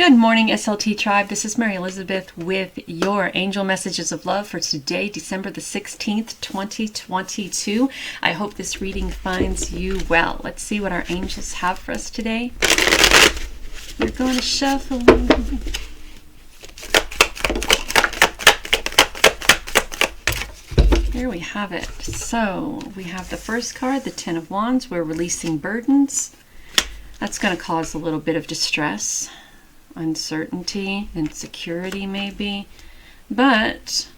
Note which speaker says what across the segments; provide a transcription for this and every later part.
Speaker 1: Good morning, SLT Tribe. This is Mary Elizabeth with your angel messages of love for today, December the 16th, 2022. I hope this reading finds you well. Let's see what our angels have for us today. We're going to shuffle. Here we have it. So we have the first card, the Ten of Wands. We're releasing burdens. That's going to cause a little bit of distress, uncertainty, insecurity maybe, but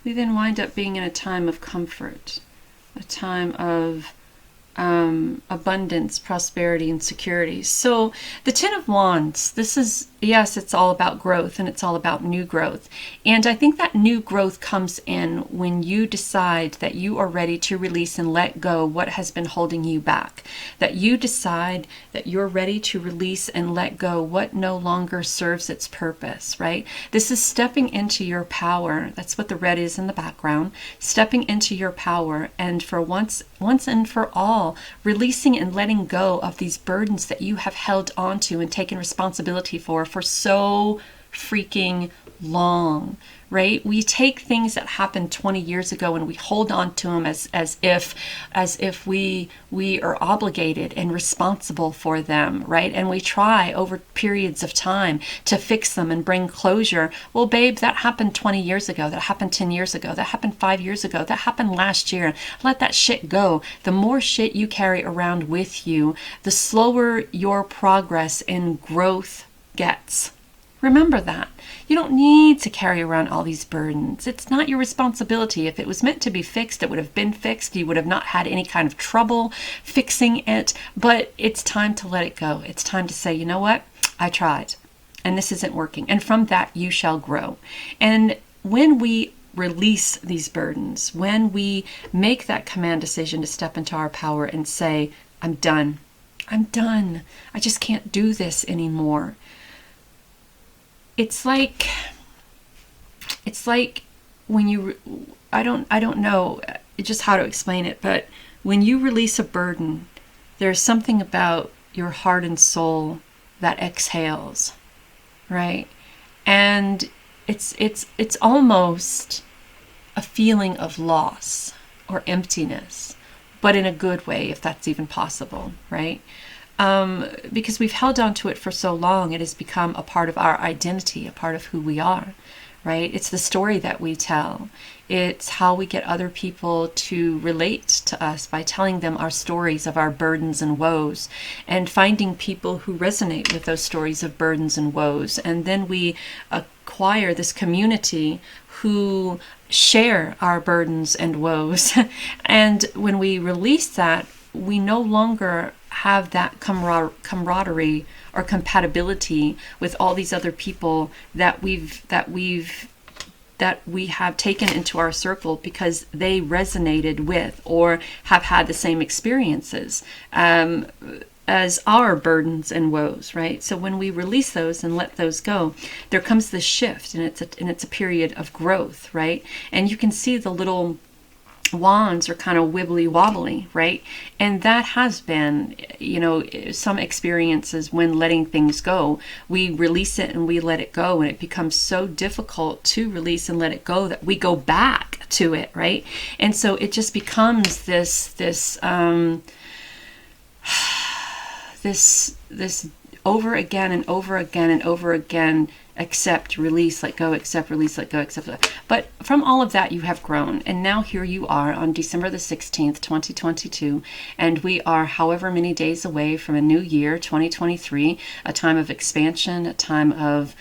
Speaker 1: we then wind up being in a time of comfort, a time of abundance, prosperity, and security. So the Ten of Wands, this is, yes, it's all about growth and it's all about new growth. And I think that new growth comes in when you decide that you are ready to release and let go what has been holding you back. That you decide that you're ready to release and let go what no longer serves its purpose, right? This is stepping into your power. That's what the red is in the background. Stepping into your power, and for once and for all, releasing and letting go of these burdens that you have held onto and taken responsibility for so freaking long, right? We take things that happened 20 years ago and we hold on to them as if we are obligated and responsible for them, right? And we try over periods of time to fix them and bring closure. Well, babe, that happened 20 years ago. That happened 10 years ago. That happened 5 years ago. That happened last year. Let that shit go. The more shit you carry around with you, the slower your progress and growth gets. Remember that. You don't need to carry around all these burdens. It's not your responsibility. If it was meant to be fixed, it would have been fixed. You would have not had any kind of trouble fixing it. But it's time to let it go. It's time to say, you know what? I tried, and this isn't working. And from that, you shall grow. And when we release these burdens, when we make that command decision to step into our power and say, I'm done. I'm done. I just can't do this anymore. It's like when you, I don't know just how to explain it, but when you release a burden, there's something about your heart and soul that exhales, right? And it's almost a feeling of loss or emptiness, but in a good way, if that's even possible, right? Because we've held on to it for so long, it has become a part of our identity, a part of who we are, right? It's the story that we tell. It's how we get other people to relate to us by telling them our stories of our burdens and woes, and finding people who resonate with those stories of burdens and woes. And then we acquire this community who share our burdens and woes. And when we release that, we no longer have that camaraderie or compatibility with all these other people that we have taken into our circle because they resonated with or have had the same experiences as our burdens and woes, right? So when we release those and let those go, there comes this shift, and it's a period of growth, right? And you can see the little wands are kind of wibbly wobbly, right? And that has been, some experiences when letting things go. We release it and we let it go, and it becomes so difficult to release and let it go that we go back to it, right? And so it just becomes this over again and over again and over again. Accept, release, let go, accept, release, let go, accept. But from all of that, you have grown. And now here you are on December the 16th, 2022. And we are however many days away from a new year, 2023, a time of expansion, a time of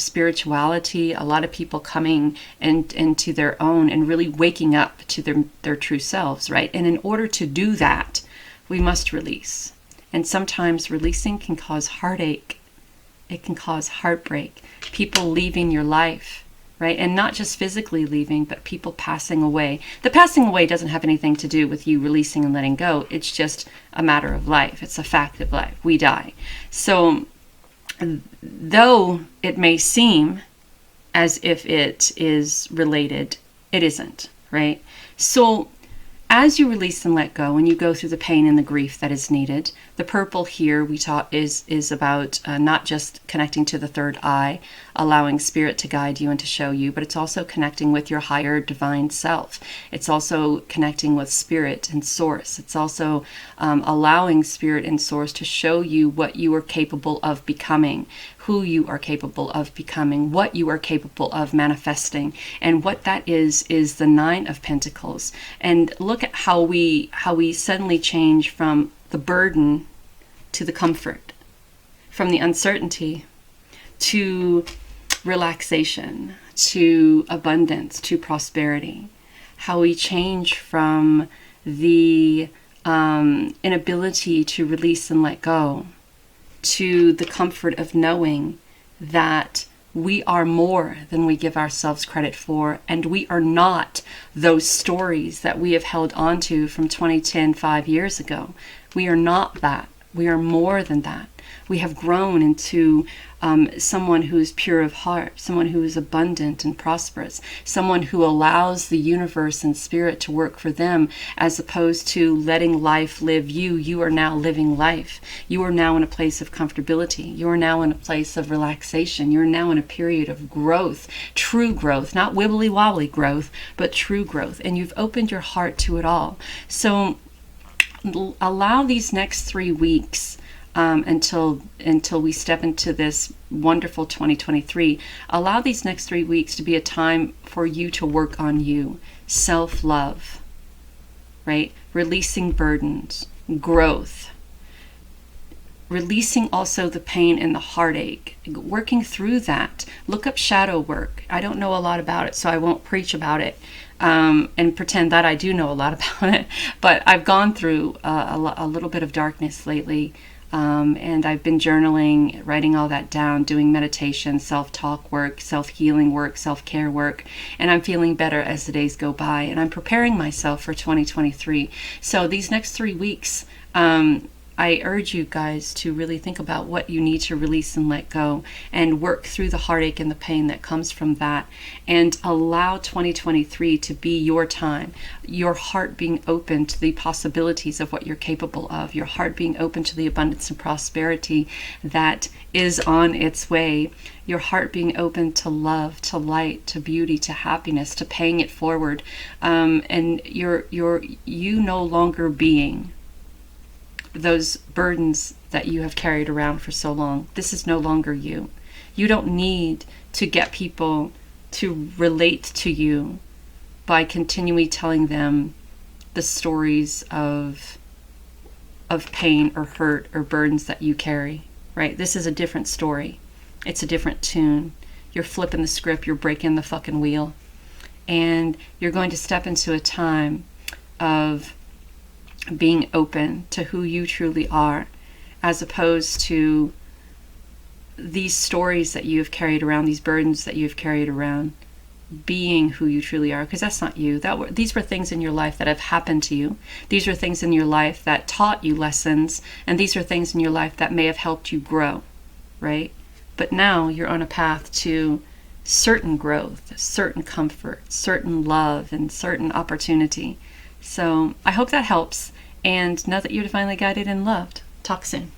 Speaker 1: spirituality, a lot of people coming into their own and really waking up to their true selves, right? And in order to do that, we must release. And sometimes releasing can cause heartache. It can cause heartbreak, people leaving your life, right? And not just physically leaving, but people passing away. The passing away doesn't have anything to do with you releasing and letting go. It's just a matter of life. It's a fact of life. We die. So though it may seem as if it is related, it isn't, right? So as you release and let go, and you go through the pain and the grief that is needed, the purple here we taught is about not just connecting to the third eye, allowing spirit to guide you and to show you, but it's also connecting with your higher divine self. It's also connecting with spirit and source. It's also allowing spirit and source to show you what you are capable of becoming, who you are capable of becoming, what you are capable of manifesting. And what that is the Nine of Pentacles. And look at how we suddenly change from the burden to the comfort, from the uncertainty to relaxation, to abundance, to prosperity. How we change from the inability to release and let go to the comfort of knowing that we are more than we give ourselves credit for, and we are not those stories that we have held onto from 2010, 5 years ago. We are not that. We are more than that. We have grown into someone who is pure of heart, someone who is abundant and prosperous, someone who allows the universe and spirit to work for them, as opposed to letting life live you. You are now living life. You are now in a place of comfortability. You are now in a place of relaxation. You're now in a period of growth, true growth, not wibbly wobbly growth, but true growth. And you've opened your heart to it all. So allow these next 3 weeks until we step into this wonderful 2023. Allow these next 3 weeks to be a time for you to work on you. Self-love, right? Releasing burdens, growth, releasing also the pain and the heartache, working through that. Look up shadow work. I don't know a lot about it, so I won't preach about it and pretend that I do know a lot about it. But I've gone through a little bit of darkness lately. And I've been journaling, writing all that down, doing meditation, self-talk work, self-healing work, self-care work, and I'm feeling better as the days go by, and I'm preparing myself for 2023. So these next 3 weeks, I urge you guys to really think about what you need to release and let go, and work through the heartache and the pain that comes from that, and allow 2023 to be your time, your heart being open to the possibilities of what you're capable of, your heart being open to the abundance and prosperity that is on its way, your heart being open to love, to light, to beauty, to happiness, to paying it forward, and you no longer being those burdens that you have carried around for so long. This is no longer you. You don't need to get people to relate to you by continually telling them the stories of pain or hurt or burdens that you carry, right? This is a different story. It's a different tune. You're flipping the script, you're breaking the fucking wheel, and you're going to step into a time of being open to who you truly are, as opposed to these stories that you've carried around, these burdens that you've carried around, being who you truly are, because that's not you. These were things in your life that have happened to you. These are things in your life that taught you lessons, and these are things in your life that may have helped you grow, right? But now you're on a path to certain growth, certain comfort, certain love, and certain opportunity. So I hope that helps. And know that you're divinely guided and loved. Talk soon.